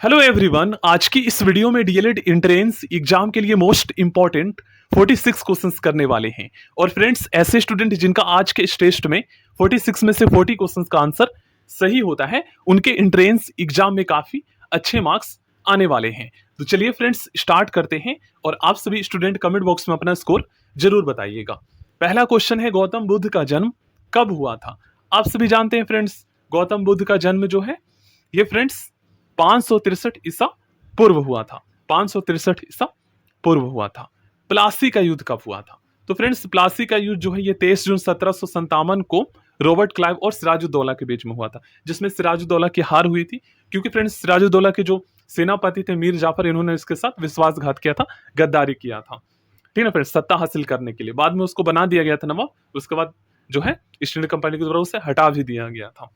Hello everyone, आज की इस वीडियो में डीएलएड एंट्रेंस एग्जाम के लिए मोस्ट इंपॉर्टेंट 46 क्वेश्चंस करने वाले हैं। और फ्रेंड्स, ऐसे स्टूडेंट जिनका आज के इस टेस्ट में 46 में से 40 क्वेश्चंस का आंसर सही होता है, उनके एंट्रेंस एग्जाम में काफी अच्छे मार्क्स आने वाले हैं। तो चलिए फ्रेंड्स, स्टार्ट करते हैं और आप सभी स्टूडेंट कमेंट बॉक्स में अपना स्कोर जरूर बताइएगा। पहला क्वेश्चन है, गौतम बुद्ध का जन्म कब हुआ था? आप सभी जानते हैं फ्रेंड्स, गौतम बुद्ध का जन्म जो है ये फ्रेंड्स 563 ईसा पूर्व हुआ था। 563 ईसा पूर्व हुआ था। प्लासी का युद्ध कब हुआ था? तो फ्रेंड्स, प्लासी का युद्ध जो है ये 23 जून 1757 को रॉबर्ट क्लाइव और सिराजुद्दौला के बीच में हुआ था, जिसमें सिराजुद्दौला की हार हुई थी, क्योंकि फ्रेंड्स सिराजुद्दौला के जो सेनापति थे मीर जाफर, इन्होंने इसके साथ विश्वासघात किया था, गद्दारी किया था, ठीक है फ्रेंड्स, सत्ता हासिल करने के लिए। बाद में उसको बना दिया गया था नवाब, उसके बाद जो है ईस्ट इंडिया कंपनी के द्वारा उसे हटा भी दिया गया था।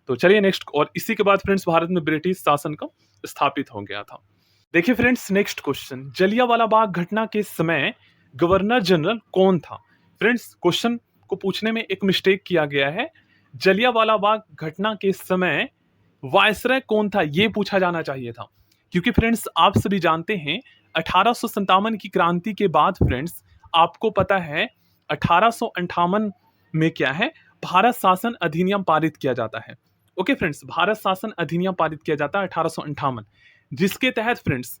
तो चलिए नेक्स्ट, और इसी के बाद फ्रेंड्स भारत में ब्रिटिश शासन का स्थापित हो गया था। देखिए friends, next question, Jallianwala Bagh घटना के समय गवर्नर जनरल कौन था? फ्रेंड्स, क्वेश्चन को पूछने में एक मिस्टेक किया गया है। जलियांवाला बाग घटना के समय वायसराय कौन था, यह पूछा जाना चाहिए था, क्योंकि फ्रेंड्स आप सभी जानते हैं 1857 की क्रांति के बाद फ्रेंड्स आपको पता है 1858 में क्या है, भारत शासन अधिनियम पारित किया जाता है। ओके फ्रेंड्स, भारत शासन अधिनियम पारित किया जाता है 1858, जिसके तहत friends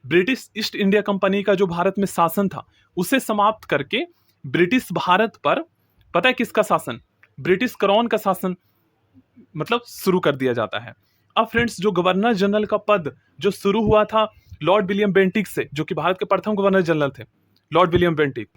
British east India company का जो भारत में शासन था उसे समाप्त करके ब्रिटिश भारत पर पता है किसका शासन, ब्रिटिश क्राउन का शासन मतलब शुरू कर दिया जाता है। अब फ्रेंड्स, जो गवर्नर जनरल का पद जो शुरू हुआ था लॉर्ड विलियम बेंटिक से, जो कि भारत के प्रथम गवर्नर जनरल थे, लॉर्ड विलियम बेंटिक,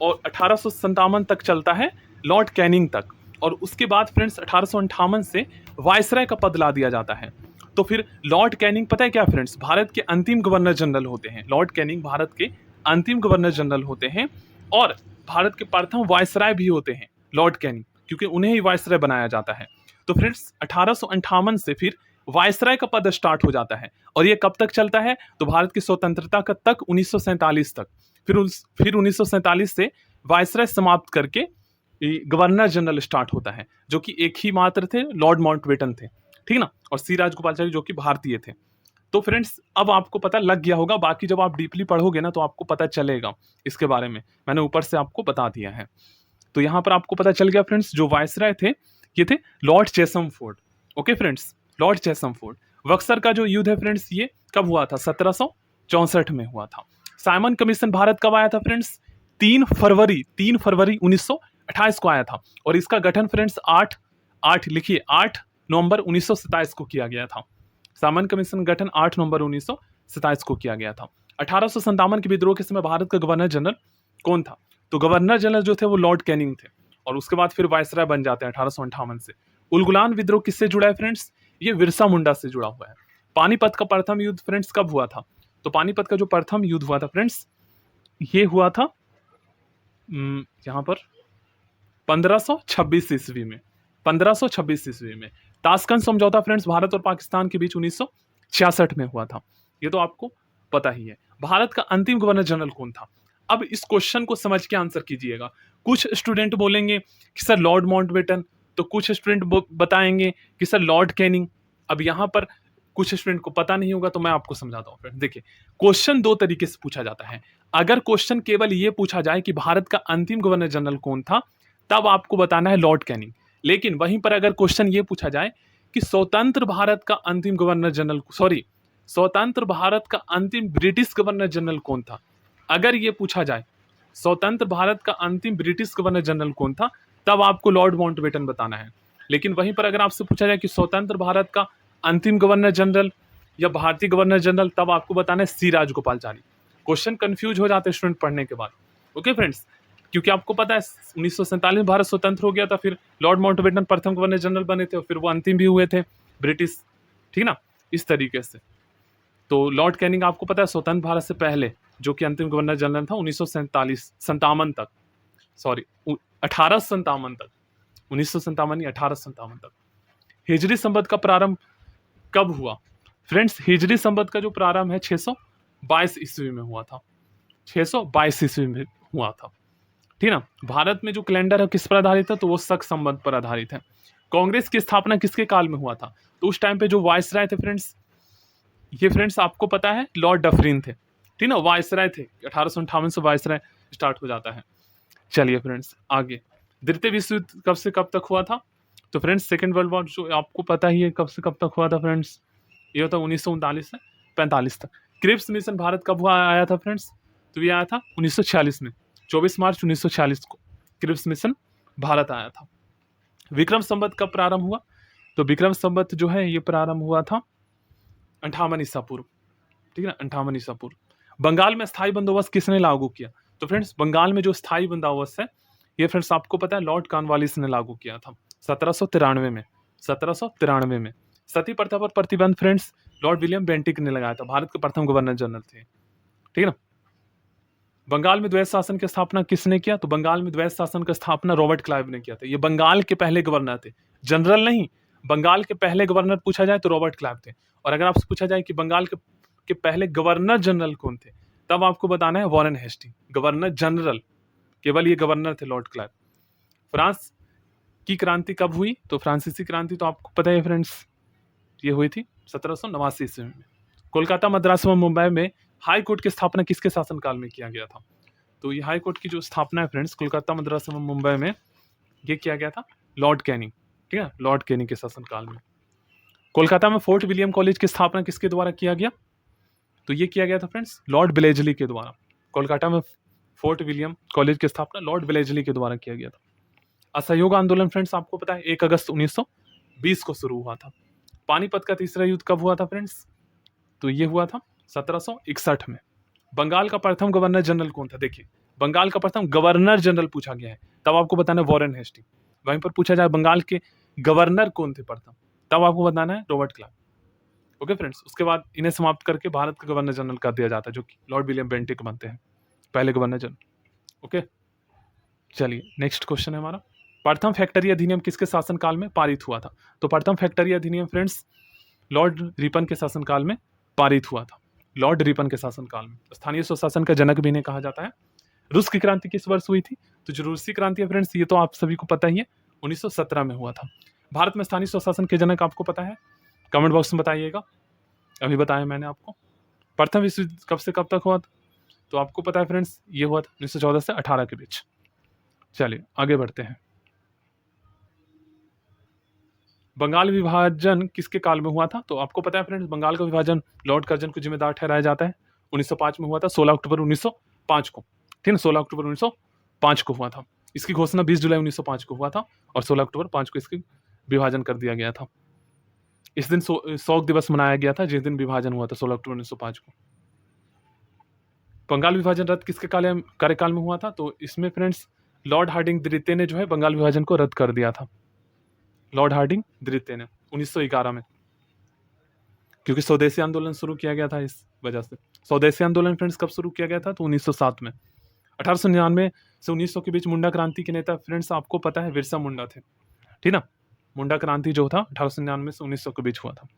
और 1857 तक चलता है लॉर्ड कैनिंग तक, और उसके बाद फ्रेंड्स 1858 से वायसराय का पद ला दिया जाता है। तो फिर लॉर्ड कैनिंग पता है क्या फ्रेंड्स, भारत के अंतिम गवर्नर जनरल होते हैं। लॉर्ड कैनिंग भारत के अंतिम गवर्नर जनरल होते हैं और भारत के प्रथम वायसराय भी होते हैं लॉर्ड कैनिंग, क्योंकि उन्हें ही वायसराय बनाया जाता है। तो फ्रेंड्स 1858 से फिर वायसराय का पद स्टार्ट हो जाता है, और ये कब तक चलता है, तो भारत की स्वतंत्रता का तक 1947 तक। फिर 1947 से वायसराय समाप्त करके गवर्नर जनरल स्टार्ट होता है, जो कि एक ही मात्र थे, लॉर्ड माउंटबेटन थे, ठीक ना, और सी राजगोपालाचारी जो कि भारतीय थे। तो फ्रेंड्स अब आपको पता लग गया होगा, बाकी जब आप डीपली पढ़ोगे ना तो आपको पता चलेगा इसके बारे में, मैंने ऊपर से आपको बता दिया है। तो यहाँ पर आपको पता चल गया फ्रेंड्स, जो वायसराय थे ये थे lord Chelmsford. Okay friends, lord Chelmsford. Buxar का जो युद्ध है फ्रेंड्स ये कब हुआ था? 1764 में हुआ था। साइमन कमीशन भारत कब आया था फ्रेंड्स? 3 फरवरी 1928 को आया था, और इसका गठन फ्रेंड्स 8 लिखिए 8 नवंबर 1927 को किया गया था। साइमन कमीशन गठन 8 नवंबर 1927 को किया गया था। 1857 के विद्रोह के समय भारत का गवर्नर जनरल कौन था? तो गवर्नर जनरल जो थे वो लॉर्ड कैनिंग थे, और उसके बाद फिर वायसराय बन जाते हैं 1858 से। उलगुलान विद्रोह किससे जुड़ा है फ्रेंड्स? ये बिरसा मुंडा से जुड़ा हुआ है। पानीपत का प्रथम युद्ध फ्रेंड्स कब हुआ था? तो पानीपत का जो प्रथम युद्ध हुआ था फ्रेंड्स ये हुआ था यहाँ पर 1526 ईस्वी में। 1526 ईस्वी में ताशकंद समझौता फ्रेंड्स भारत और पाकिस्तान के बीच 1966 में हुआ था, ये तो आपको पता ही है। भारत का अंतिम गवर्नर जनरल कौन था? अब इस क्वेश्चन को समझ के आंसर कीजिएगा। कुछ स्टूडेंट बोलेंगे कि सर लॉर्ड माउंटबेटन, तो कुछ स्टूडेंट बताएंगे कि सर लॉर्ड कैनिंग। अब यहाँ पर कुछ स्टूडेंट को पता नहीं होगा, तो मैं आपको समझाता हूँ फ्रेंड। देखिए, क्वेश्चन दो तरीके से पूछा जाता है। अगर क्वेश्चन केवल ये पूछा जाए कि भारत का अंतिम गवर्नर जनरल कौन था, तब आपको बताना है लॉर्ड कैनिंग। लेकिन वहीं पर अगर क्वेश्चन ये पूछा जाए कि स्वतंत्र भारत का अंतिम गवर्नर जनरल, स्वतंत्र भारत का अंतिम ब्रिटिश गवर्नर जनरल कौन था, अगर ये पूछा जाए स्वतंत्र भारत का अंतिम ब्रिटिश गवर्नर जनरल कौन था, तब आपको लॉर्ड माउंटबेटन बताना है। लेकिन वहीं पर अगर आपसे पूछा जाए कि स्वतंत्र भारत का अंतिम गवर्नर जनरल या भारतीय गवर्नर जनरल, तब आपको बताना है सी राजगोपालाचारी। क्वेश्चन कंफ्यूज हो जाते हैं स्टूडेंट पढ़ने के बाद। ओके फ्रेंड्स, क्योंकि आपको पता है 1947 में भारत स्वतंत्र हो गया था, फिर लॉर्ड माउंटबेटन प्रथम गवर्नर जनरल बने थे, और फिर वो अंतिम भी हुए थे ब्रिटिश, ठीक ना, इस तरीके से। तो लॉर्ड कैनिंग आपको पता है स्वतंत्र भारत से पहले जो कि अंतिम गवर्नर जनरल था 1957 तक, 1857 तक, 1957 1857 तक। हिजरी संवत का प्रारंभ कब हुआ? फ्रेंड्स, हिजरी संवत का जो प्रारंभ है 622 ईस्वी में हुआ था। 622 ईस्वी में हुआ था, ठीक ना। भारत में जो कैलेंडर है किस पर आधारित है? तो वो शक संवत पर आधारित है। कांग्रेस की स्थापना किसके काल में हुआ था? तो उस टाइम पे जो वायसराय थे फ्रेंड्स ये फ्रेंड्स आपको पता है लॉर्ड डफरिन थे, ठीक ना, वायसराय थे, 1858 से वायसराय स्टार्ट हो जाता है। चलिए फ्रेंड्स आगे, द्वितीय विश्व युद्ध कब से कब तक हुआ था? तो फ्रेंड्स सेकेंड वर्ल्ड वॉर जो आपको पता ही है कब से कब तक हुआ था फ्रेंड्स, ये होता 1939 से 45 तक। क्रिप्स मिशन भारत कब हुआ आया था फ्रेंड्स? तो ये आया था 1946 में, 24 मार्च 1946 को क्रिप्स मिशन भारत आया था। विक्रम संवत कब प्रारंभ हुआ? तो विक्रम संवत जो है ये प्रारंभ हुआ था 58 ईसा पूर्व, ठीक है ना, 58 ईसा पूर्व। बंगाल में स्थायी बंदोबस्त किसने लागू किया? तो फ्रेंड्स बंगाल में जो स्थायी बंदोबस्त है ये फ्रेंड्स आपको पता है लॉर्ड कॉर्नवालिस ने लागू किया था 1793 में, 1793 में। सती प्रथा पर प्रतिबंध फ्रेंड्स लॉर्ड विलियम बेंटिक ने लगाया था, भारत के प्रथम गवर्नर जनरल थे, ठीक है ना। बंगाल में द्वैत शासन की स्थापना किसने किया? तो बंगाल में द्वैत शासन की स्थापना रॉबर्ट क्लाइव ने किया था। ये बंगाल के पहले गवर्नर थे, जनरल नहीं, बंगाल के पहले गवर्नर पूछा जाए तो रॉबर्ट क्लाइव थे। और अगर आपसे पूछा जाए कि बंगाल के पहले गवर्नर जनरल कौन थे, तब आपको बताना है वॉरेन हेस्टिंग, गवर्नर जनरल, केवल ये गवर्नर थे लॉर्ड क्लाइव। फ्रांस की क्रांति कब हुई? तो फ्रांसीसी क्रांति तो आपको पता है फ्रेंड्स, ये हुई थी 1789 ईस्वी में। कोलकाता, मद्रास व मुंबई में हाई कोर्ट की स्थापना किसके शासनकाल में किया गया था? तो ये हाई कोर्ट की जो स्थापना है फ्रेंड्स कोलकाता, मद्रास एवं मुंबई में, ये किया गया था लॉर्ड कैनिंग, ठीक है, लॉर्ड कैनिंग के शासनकाल में। कोलकाता में फोर्ट विलियम कॉलेज की स्थापना किसके द्वारा किया गया? तो ये किया गया था फ्रेंड्स लॉर्ड ब्लेजली के द्वारा। कोलकाता में फोर्ट विलियम कॉलेज की स्थापना लॉर्ड ब्लेजली के द्वारा किया गया था। असहयोग आंदोलन फ्रेंड्स आपको पता है 1 अगस्त 1920 को शुरू हुआ था। पानीपत का तीसरा युद्ध कब हुआ था फ्रेंड्स? तो ये हुआ था 1761 में। बंगाल का प्रथम गवर्नर जनरल कौन था? देखिए बंगाल का प्रथम गवर्नर जनरल पूछा गया है, तब आपको बताना है वॉरेन हेस्टिंग। वहीं पर पूछा जाए बंगाल के गवर्नर कौन थे प्रथम, तब आपको बताना है रॉबर्ट क्लाइव। ओके फ्रेंड्स, उसके बाद इन्हें समाप्त करके भारत का गवर्नर जनरल कर दिया जाता है, जो कि लॉर्ड विलियम बेंटिक बनते हैं पहले गवर्नर जनरल। ओके, चलिए नेक्स्ट क्वेश्चन है हमारा, प्रथम फैक्टरी अधिनियम किसके शासनकाल में पारित हुआ था? तो प्रथम फैक्टरी अधिनियम फ्रेंड्स लॉर्ड रिपन के शासनकाल में पारित हुआ था, लॉर्ड रिपन के शासनकाल में। स्थानीय स्वशासन का जनक भी इन्हें कहा जाता है। रूस की क्रांति किस वर्ष हुई थी? तो जो रूसी क्रांति है फ्रेंड्स ये तो आप सभी को पता ही है, 1917 में हुआ था। भारत में स्थानीय स्वशासन के जनक आपको पता है? कमेंट बॉक्स में बताइएगा, अभी बताया मैंने आपको। प्रथम विश्व युद्ध कब से कब तक हुआ था? तो आपको पता है फ्रेंड्स ये हुआ था 1914 से 18 के बीच। चलिए आगे बढ़ते हैं। बंगाल विभाजन किसके काल में हुआ था? तो आपको पता है फ्रेंड्स बंगाल का विभाजन लॉर्ड कर्जन को जिम्मेदार ठहराया जाता है। 1905 में हुआ था, 16 अक्टूबर 1905 को, ठीक है, 16 अक्टूबर 1905 को हुआ था। इसकी घोषणा 20 जुलाई 1905 को हुआ था और 16 अक्टूबर 5 को इसकी विभाजन कर दिया गया था। इस दिन शोक दिवस मनाया गया था जिस दिन विभाजन हुआ था, 16 अक्टूबर 1905 को। बंगाल विभाजन रद्द किसके कार्यकाल में हुआ था? तो इसमें फ्रेंड्स लॉर्ड हार्डिंग द्वितीय ने जो है बंगाल विभाजन को रद्द कर दिया था, लॉर्ड हार्डिंग द्वितीय ने 1911 में, क्योंकि स्वदेशी आंदोलन शुरू किया गया था इस वजह से। स्वदेशी आंदोलन फ्रेंड्स कब शुरू किया गया था? तो 1907 में। 1899 से 1900 के बीच मुंडा क्रांति के नेता फ्रेंड्स आपको पता है बिरसा मुंडा थे, ठीक ना। मुंडा क्रांति जो था 1899 से 1900 के बीच हुआ था।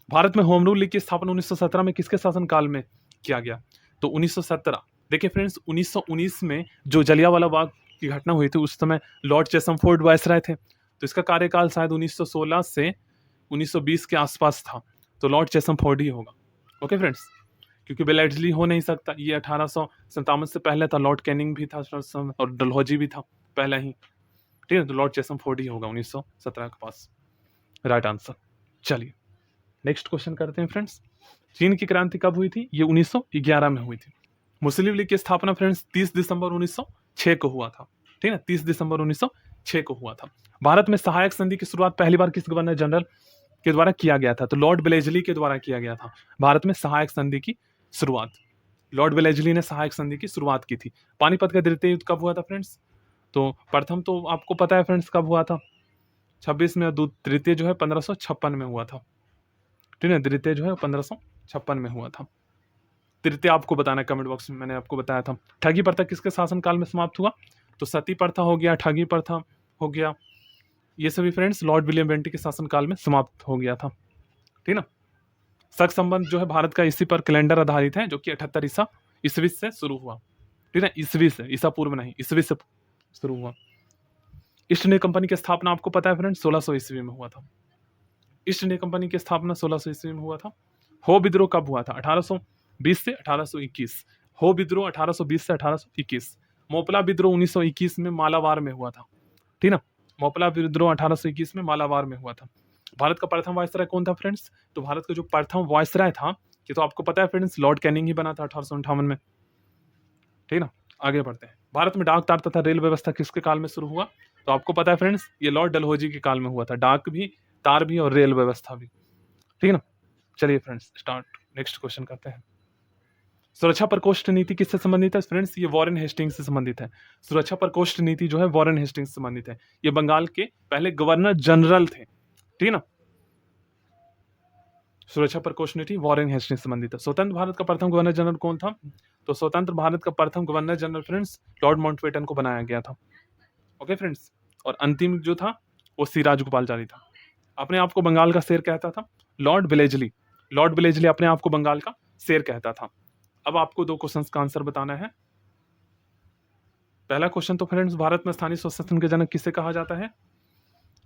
भारत में होम रूल लीग की स्थापना 1917 में किसके शासनकाल में किया गया? तो 1917। देखिए फ्रेंड्स 1919 में जो जलियांवाला बाग की घटना हुई थी उस समय लॉर्ड चेम्सफोर्ड वायसराय थे, तो इसका कार्यकाल शायद 1916 से 1920 के आसपास था, तो लॉर्ड चेम्सफोर्ड ही होगा। ओके फ्रेंड्स, क्योंकि ब्लेजली हो नहीं सकता, ये 1857 से पहले था, लॉर्ड कैनिंग भी था और डलहौजी भी था पहले ही, ठीक है, तो लॉर्ड चेम्सफोर्ड ही होगा 1917 के पास, राइट आंसर। चलिए नेक्स्ट क्वेश्चन करते हैं फ्रेंड्स। चीन की क्रांति कब हुई थी? ये 1911 में हुई थी। मुस्लिम लीग की स्थापना फ्रेंड्स 30 दिसंबर 1906 को हुआ था, ठीक है, 30 दिसंबर 1906 को हुआ था। भारत में सहायक संधि की शुरुआत पहली बार किस गवर्नर जनरल के द्वारा किया गया था? तो लॉर्ड ब्लेजली के द्वारा किया गया था। भारत में सहायक संधि की शुरुआत लॉर्ड ब्लेजली ने सहायक संधि की शुरुआत की थी। पानीपत का द्वितीय युद्ध कब हुआ था फ्रेंड्स? तो प्रथम तो आपको पता है फ्रेंड्स कब हुआ था, 26 में, और द्वितीय जो है 1556 में हुआ था, ठीक है, द्वितीय जो है 1556 में हुआ था। तृतीय आपको बताना है कमेंट बॉक्स में, मैंने आपको बताया था। ठगी प्रथा किसके शासनकाल में समाप्त हुआ? तो सती प्रथा हो गया, ठगी प्रथा हो गया, ये सभी फ्रेंड्स लॉर्ड विलियम बेंटिक के शासनकाल में समाप्त हो गया था, ठीक ना। सख संबंध जो है भारत का इसी पर कैलेंडर आधारित है, जो कि 78 ईस्वी से शुरू हुआ, ठीक है, ईस्वी से, ईसा पूर्व नहीं, ईस्वी से शुरू हुआ। ईस्ट इंडिया कंपनी की स्थापना आपको पता है फ्रेंड्स 1600 ईस्वी में हुआ था। ईस्ट इंडिया कंपनी की स्थापना 1600 ईस्वी में हुआ था। हो विद्रोह कब हुआ था? 1820 से 1821। हो विद्रोह 1820 से 1821। मोपला विद्रोह 1921 में मालाबार में हुआ था, ठीक ना। मोपला विद्रोह 1821 में मालाबार में हुआ था। भारत का प्रथम वायसराय कौन था फ्रेंड्स? तो भारत का जो प्रथम वायसराय था, ये तो आपको पता है फ्रेंड्स, लॉर्ड कैनिंग ही बना था 1858 में, ठीक ना। आगे बढ़ते हैं। भारत में डाक तार तथा रेल व्यवस्था किसके काल में शुरू हुआ? तो आपको पता है फ्रेंड्स, ये लॉर्ड डलहौजी के काल में हुआ था। डाक भी, तार भी और रेल व्यवस्था भी, ठीक है ना। चलिए फ्रेंड्स स्टार्ट, नेक्स्ट क्वेश्चन करते हैं। सुरक्षा प्रकोष्ठ नीति किससे संबंधित है फ्रेंड्स? ये वॉरेन हेस्टिंग्स से संबंधित है। सुरक्षा प्रकोष्ठ नीति जो है वॉरेन हेस्टिंग्स से संबंधित है। ये बंगाल के पहले गवर्नर जनरल थे, ठीक है ना। सुरक्षा प्रकोष्ठ नीति वॉरेन हेस्टिंग्स से संबंधित है। स्वतंत्र भारत का प्रथम गवर्नर जनरल कौन था? तो स्वतंत्र भारत का प्रथम governor general friends Lord Mountbatten को बनाया गया था। ओके फ्रेंड्स, और अंतिम जो था वो सी राजगोपालचारी था। अपने आप को बंगाल का शेर कहता था लॉर्ड विलेजली। लॉर्ड विलेजली अपने आप को बंगाल का शेर कहता था। अब आपको दो क्वेश्चंस का आंसर बताना है। पहला क्वेश्चन तो फ्रेंड्स, भारत में स्थानीय स्वशासन के जनक किसे कहा जाता है?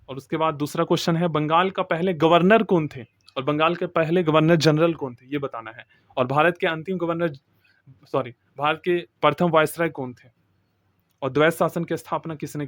और उसके बाद दूसरा क्वेश्चन है, बंगाल का पहले गवर्नर कौन थे और बंगाल के पहले गवर्नर जनरल कौन थे, ये बताना है। और भारत के अंतिम गवर्नर, भारत के प्रथम वायसराय कौन थे, और द्वैत शासन की स्थापना किसने